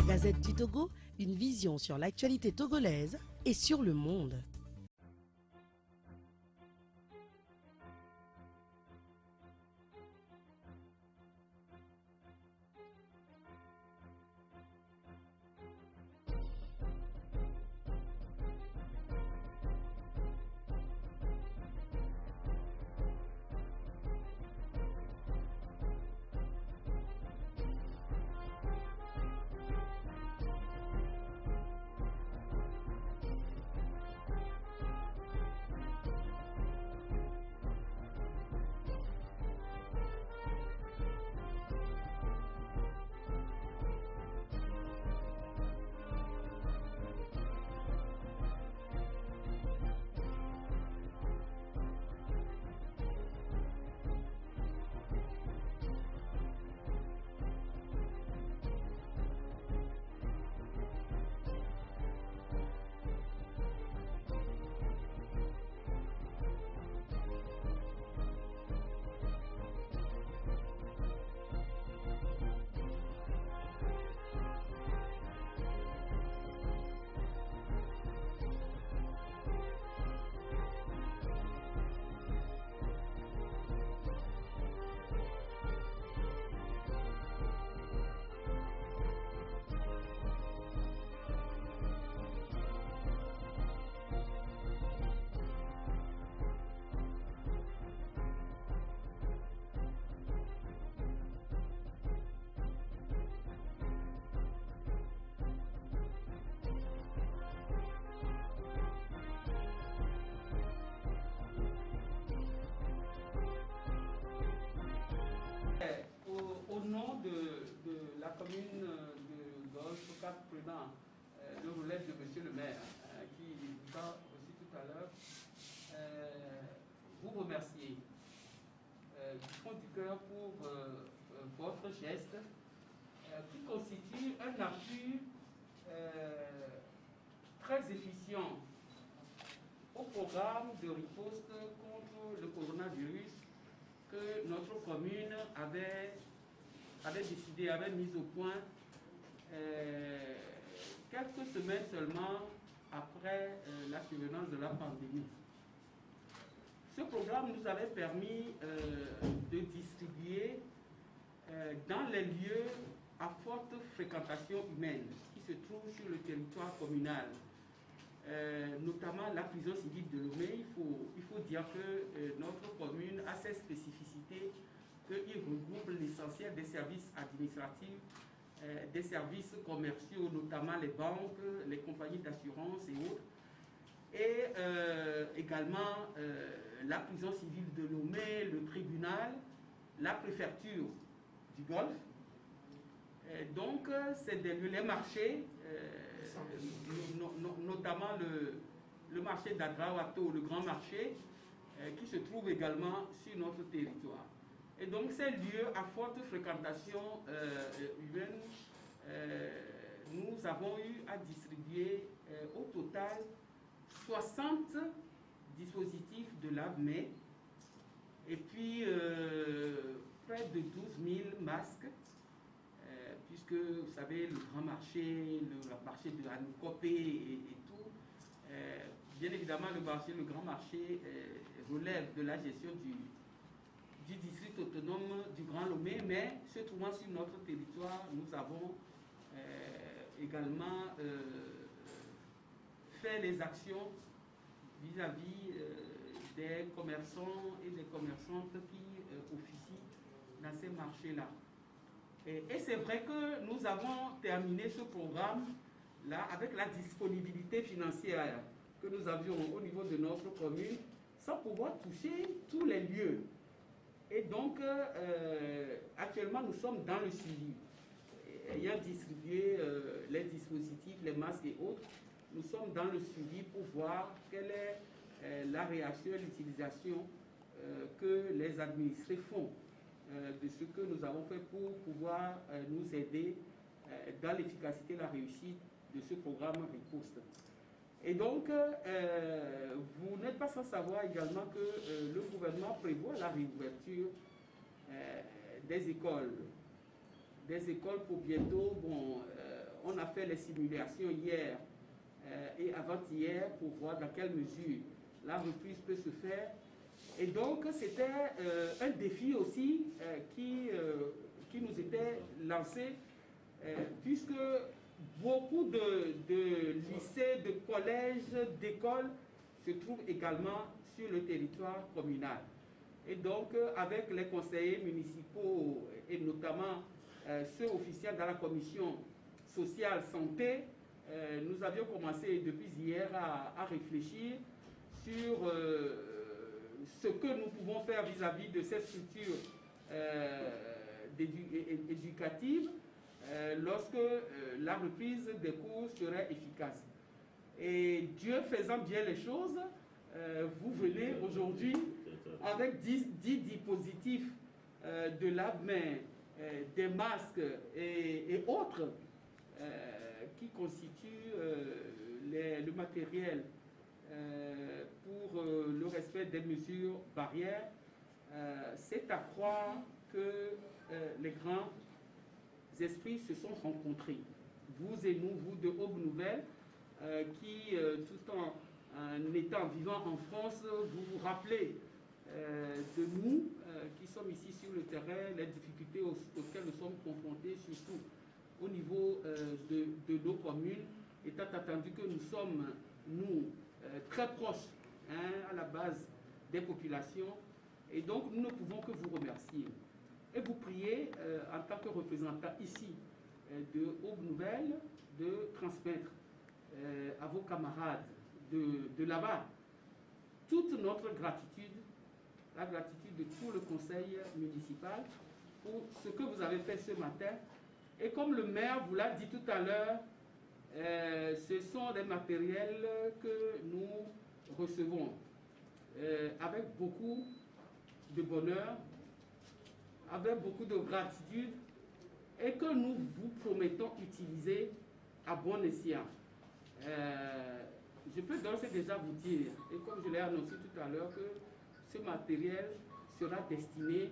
Gazette du Togo, une vision sur l'actualité togolaise et sur le monde. Au nom de la commune de Golfe Cap Prudent, le relève de monsieur le maire, qui vous a reçu tout à l'heure, vous remercier du fond du cœur pour votre geste qui constitue un appui très efficient au programme de riposte contre le coronavirus que notre commune avait décidé, avait mis au point quelques semaines seulement après la survenance de la pandémie. Ce programme nous avait permis de distribuer dans les lieux à forte fréquentation humaine qui se trouvent sur le territoire communal, notamment la prison civile de Lomé. Il faut dire que notre commune a ses spécificités, qu'il regroupe l'essentiel des services administratifs, des services commerciaux, notamment les banques, les compagnies d'assurance et autres, et également la prison civile de Lomé, le tribunal, la préfecture du Golfe. Donc, c'est des lieux, les marchés, notamment le marché d'Adrawato, le grand marché, qui se trouve également sur notre territoire. Et donc, ces lieux à forte fréquentation humaine, nous avons eu à distribuer au total 60 dispositifs de lave-mains et puis près de 12 000 masques. Puisque, vous savez, le grand marché, le marché de Hanukopé et tout, bien évidemment, le grand marché relève de la gestion du district autonome du Grand Lomé, mais se trouvant sur notre territoire, nous avons également fait les actions vis-à-vis des commerçants et des commerçantes qui officient dans ces marchés-là. Et c'est vrai que nous avons terminé ce programme-là avec la disponibilité financière que nous avions au niveau de notre commune sans pouvoir toucher tous les lieux. Et donc, actuellement, nous sommes dans le suivi. Ayant distribué les dispositifs, les masques et autres, nous sommes dans le suivi pour voir quelle est la réaction et l'utilisation que les administrés font de ce que nous avons fait pour pouvoir nous aider dans l'efficacité et la réussite de ce programme Riposte. Et donc, vous n'êtes pas sans savoir également que le gouvernement prévoit la réouverture des écoles. Des écoles pour bientôt, bon, on a fait les simulations hier et avant-hier pour voir dans quelle mesure la reprise peut se faire. Et donc, c'était un défi aussi qui nous était lancé, puisque beaucoup de lycées, de collèges, d'écoles se trouvent également sur le territoire communal. Et donc, avec les conseillers municipaux et notamment ceux officiels dans la commission sociale santé, nous avions commencé depuis hier à réfléchir sur ce que nous pouvons faire vis-à-vis de ces structures éducatives lorsque la reprise des cours serait efficace. Et Dieu faisant bien les choses, vous venez aujourd'hui avec 10 dispositifs de lave-mains, des masques et autres qui constituent le matériel pour le respect des mesures barrières. C'est à croire que les grands esprits se sont rencontrés. Vous et nous, vous de Aube Nouvelle, qui tout en étant vivant en France, vous vous rappelez de nous qui sommes ici sur le terrain, les difficultés auxquelles nous sommes confrontés, surtout au niveau de nos communes, étant attendu que nous sommes, nous, très proches à la base des populations. Et donc, nous ne pouvons que vous remercier. Et vous prier, en tant que représentant ici de Aube Nouvelle, de transmettre à vos camarades de là-bas toute notre gratitude, la gratitude de tout le conseil municipal pour ce que vous avez fait ce matin. Et comme le maire vous l'a dit tout à l'heure, ce sont des matériels que nous recevons avec beaucoup de bonheur, avec beaucoup de gratitude, et que nous vous promettons utiliser à bon escient. Je peux d'ores et déjà vous dire, et comme je l'ai annoncé tout à l'heure, que ce matériel sera destiné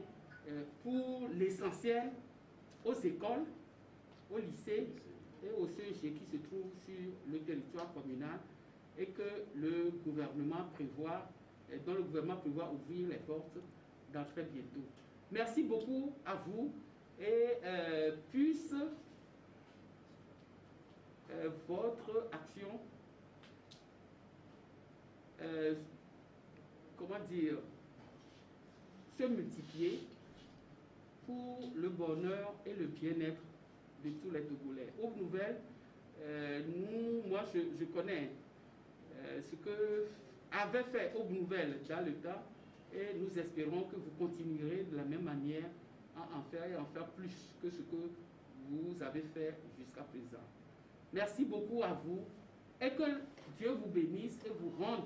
pour l'essentiel aux écoles, aux lycées et aux CEG qui se trouvent sur le territoire communal et que le gouvernement prévoit, dont le gouvernement prévoit ouvrir les portes dans très bientôt. Merci beaucoup à vous et puisse votre action, comment dire, se multiplier pour le bonheur et le bien-être de tous les Togolais. Aube Nouvelle, moi je connais ce que avait fait Aube Nouvelle dans le temps et nous espérons que vous continuerez de la même manière à en faire et en faire plus que ce que vous avez fait jusqu'à présent. Merci beaucoup à vous et que Dieu vous bénisse et vous rende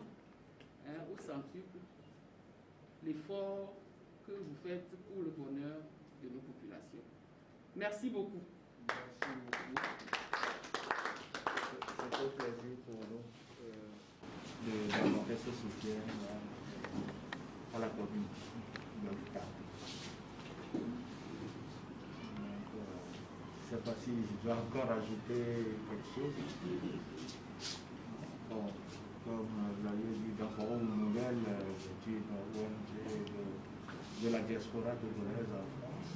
au centuple l'effort que vous faites pour le bonheur de nos populations. Merci beaucoup. Merci beaucoup. C'est un plaisir pour nous d'apporter ce soutien à la commune de l'État. Je ne sais pas si je dois encore ajouter quelque chose. Bon, comme vous l'avez dit, dans Aube Nouvelle, c'est une ONG de la diaspora togolaise en France,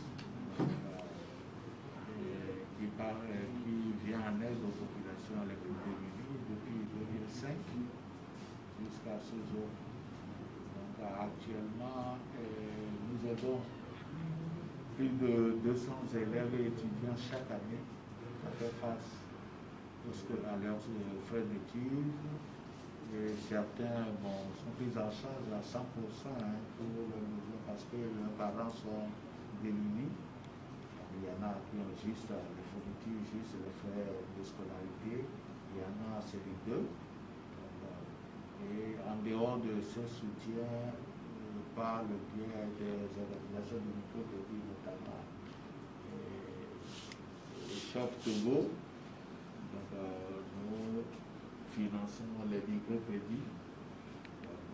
qui vient en aide aux populations les plus démunies depuis 2005 jusqu'à ce jour. Donc, actuellement, nous aidons plus de 200 élèves et étudiants chaque année à faire face à leurs frais d'études. Et certains sont pris en charge à 100% pour leurs mesures parce que leurs parents sont démunis. Il y en a qui ont juste les fournitures, juste les frais de scolarité. Il y en a celui d'eux. Et en dehors de ce soutien, par le biais des organisations de micro-crédit, notamment Shop Togo, nous finançons les micro-crédits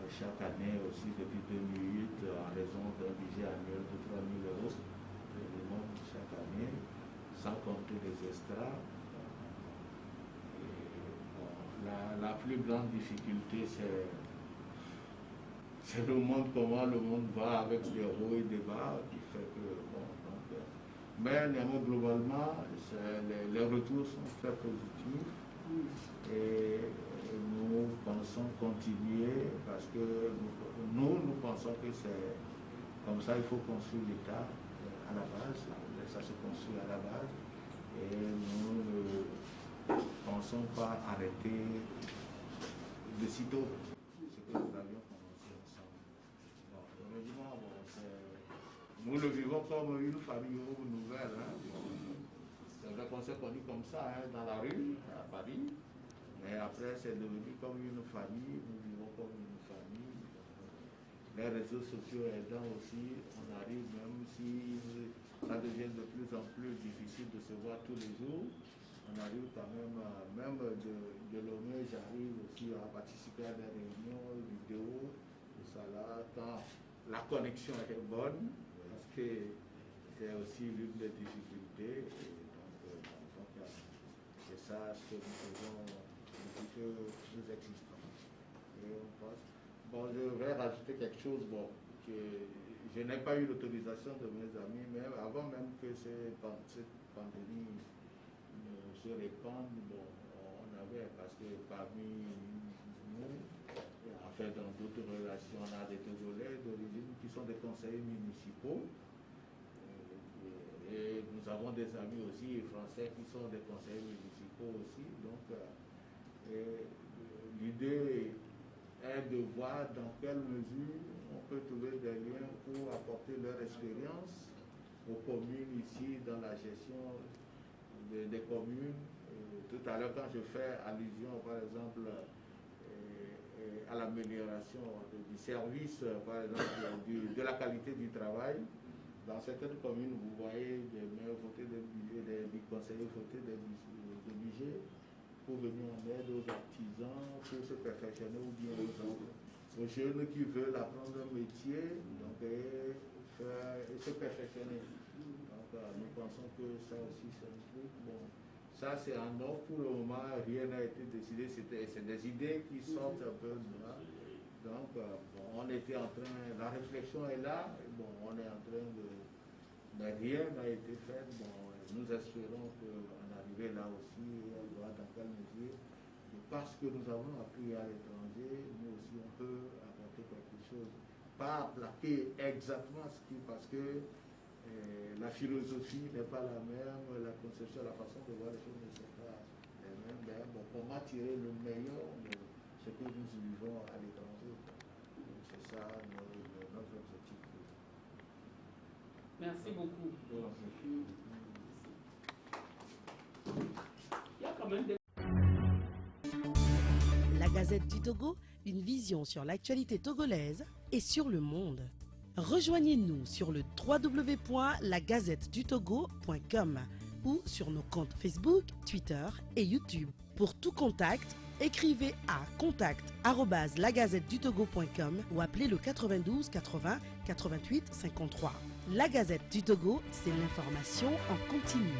chaque année aussi depuis 2008 en raison d'un budget annuel de 3 000 € minimum chaque année, sans compter les extras. la plus grande difficulté, c'est le monde, comment le monde va avec des hauts et des bas, qui fait que, bon, donc, mais néanmoins, globalement, les retours sont très positifs et nous pensons continuer parce que nous pensons que c'est comme ça, il faut construire l'État à la base, ça se construit à la base et nous ne pensons pas arrêter de sitôt ce que nous avions commencé ensemble. Bon, heureusement, nous le vivons comme une famille nouvelle. Hein. C'est vrai qu'on s'est connus comme ça, hein, dans la rue, à Paris. Mais après, c'est devenu comme une famille. Nous vivons comme une famille. Les réseaux sociaux aidant aussi, on arrive, même si ça devient de plus en plus difficile de se voir tous les jours, on arrive quand même, même de Lomé, j'arrive aussi à participer à des réunions vidéo, tout ça là, quand la connexion est bonne, parce que c'est aussi l'une des difficultés. Et donc, c'est ça ce que nous faisons depuis que nous existons. Et on passe. Bon, je vais rajouter quelque chose, bon, que je n'ai pas eu l'autorisation de mes amis, mais avant même que cette pandémie se répande, bon, on avait, parce que parmi nous, enfin dans d'autres relations, on a des Togolais d'origine qui sont des conseillers municipaux. Et nous avons des amis aussi français qui sont des conseillers municipaux aussi. Donc, l'idée est de voir dans quelle mesure on peut trouver des liens pour apporter leur expérience aux communes ici dans la gestion des communes. Tout à l'heure, quand je fais allusion, par exemple, à l'amélioration du service, par exemple, de la qualité du travail, dans certaines communes, vous voyez des maires voter des budgets, des conseillers voter des budgets pour venir en aide aux artisans, pour se perfectionner ou bien aux jeunes qui veulent apprendre un métier donc, et se perfectionner. Donc, nous pensons que ça aussi c'est un truc. Bon, ça c'est en offre pour le moment, rien n'a été décidé, c'est des idées qui sortent un peu de là. Donc, bon, on était en train, la réflexion est là, bon, on est en train de. Mais rien n'a été fait. Bon, nous espérons qu'en arriver là aussi, on voit dans quelle mesure, parce que nous avons appris à l'étranger, nous aussi on peut apporter quelque chose. Pas plaquer exactement ce qui, parce que la philosophie n'est pas la même, la conception, la façon de voir les choses ne sont pas les mêmes. Mais bon, comment tirer le meilleur de ce que nous vivons à l'étranger. C'est ça notre objectif. Merci beaucoup. Il y a quand même des... La Gazette du Togo, une vision sur l'actualité togolaise et sur le monde. Rejoignez-nous sur le www.lagazettedutogo.com ou sur nos comptes Facebook, Twitter et YouTube. Pour tout contact, écrivez à contact@lagazettedutogo.com ou appelez le 92 80 88 53. La Gazette du Togo, c'est l'information en continu.